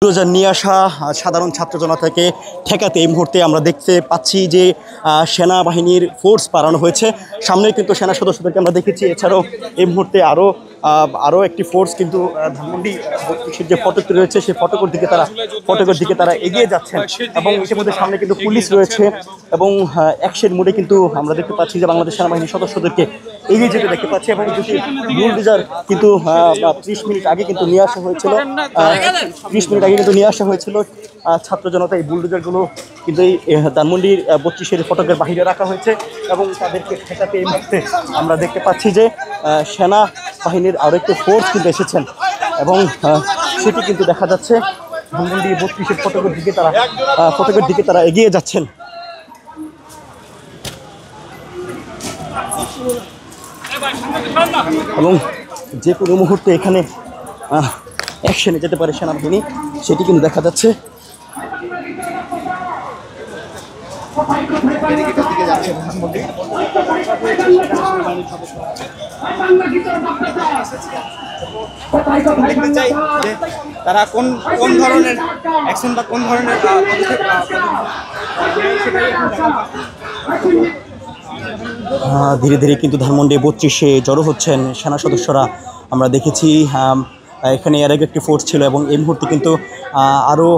Bulldozer নিয়ে আসা সাধারণ ছাত্র জনতাকে ঠেকাতে এই মুহূর্তে আমরা দেখতে পাচ্ছি যে সেনাবাহিনীর ফোর্স বাড়ানো হয়েছে। সামনে কিন্তু সেনা সদস্যদেরকে আমরা দেখেছি। এছাড়াও এই মুহূর্তে আরও একটি ফোর্স কিন্তু ধানমন্ডি যে ফটকটি রয়েছে সেই ফটকের দিকে তারা এগিয়ে যাচ্ছেন এবং ইতিমধ্যে সামনে কিন্তু পুলিশ রয়েছে এবং অ্যাকশন মোডে কিন্তু আমরা দেখতে পাচ্ছি যে বাংলাদেশ সেনাবাহিনীর সদস্যদেরকে এগিয়ে যেতে দেখতে পাচ্ছি এবং দুটি বুলডোজার কিন্তু 30 মিনিট আগে কিন্তু নিয়ে আসা হয়েছিল। 30 মিনিট আগে কিন্তু নিয়ে আসা হয়েছিল ছাত্র জনতা। এই বুলডোজারগুলো কিন্তু এই ধানমন্ডির 32-এর ফটকের বাহিরে রাখা হয়েছে এবং তাদেরকে ঠেকাতে এই মুহূর্তে আমরা দেখতে পাচ্ছি যে সেনাবাহিনীর আরও একটু ফোর্স কিন্তু এসেছেন এবং সেটি কিন্তু দেখা যাচ্ছে ধানমন্ডি 32-এর ফটকের দিকে তারা এগিয়ে যাচ্ছেন এবং যে কোনো মুহূর্তে এখানে অ্যাকশনে যেতে পারে সেনাবাহিনী, সেটি কিন্তু দেখা যাচ্ছে। তারা কোন ধরনের অ্যাকশন বা কোন ধরনের ধীরে ধীরে কিন্তু ধানমন্ডি 32-এ জড়ো হচ্ছেন সেনা সদস্যরা। আমরা দেখেছি এখানে এর আগে একটি ফোর্স ছিল এবং এই মুহূর্তে কিন্তু আরও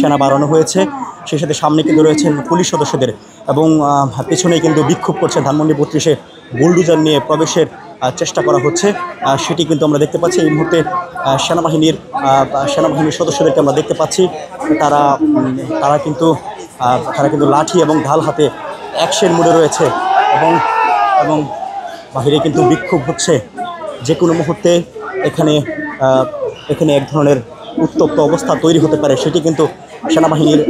সেনা বাড়ানো হয়েছে। সেই সাথে সামনে কিন্তু রয়েছেন পুলিশ সদস্যদের এবং পেছনেই কিন্তু বিক্ষোভ করছে ধানমন্ডি 32-এ বুলডোজার নিয়ে প্রবেশের চেষ্টা করা হচ্ছে। সেটি কিন্তু আমরা দেখতে পাচ্ছি এই মুহূর্তে সেনাবাহিনীর সদস্যদেরকে আমরা দেখতে পাচ্ছি। তারা কিন্তু লাঠি এবং ঢাল হাতে অ্যাকশন মোডে রয়েছে এবং বাহিরে কিন্তু বিক্ষোভ হচ্ছে। যে কোনো মুহূর্তে এখানে এক ধরনের উত্তপ্ত অবস্থা তৈরি হতে পারে, সেটি কিন্তু সেনাবাহিনীর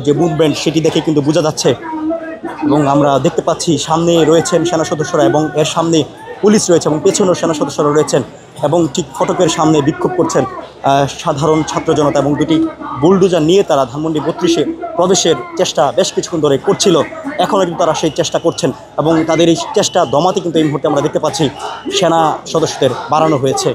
যে মুভমেন্ট সেটি দেখে কিন্তু বোঝা যাচ্ছে এবং আমরা দেখতে পাচ্ছি সামনে রয়েছেন সেনা সদস্যরা এবং এর সামনে পুলিশ রয়েছে এবং পেছনেও সেনা সদস্যরা রয়েছেন এবং ঠিক ফটকের সামনে বিক্ষোভ করছেন সাধারণ ছাত্র জনতা এবং দুটি বুলডোজার নিয়ে তারা ধানমন্ডি 32-এ প্রবেশের চেষ্টা বেশ কিছুক্ষণ ধরে করছিল। এখনও কিন্তু তারা সেই চেষ্টা করছেন এবং তাদের এই চেষ্টা দমাতে কিন্তু এই মুহূর্তে আমরা দেখতে পাচ্ছি সেনা সদস্যদের বাড়ানো হয়েছে।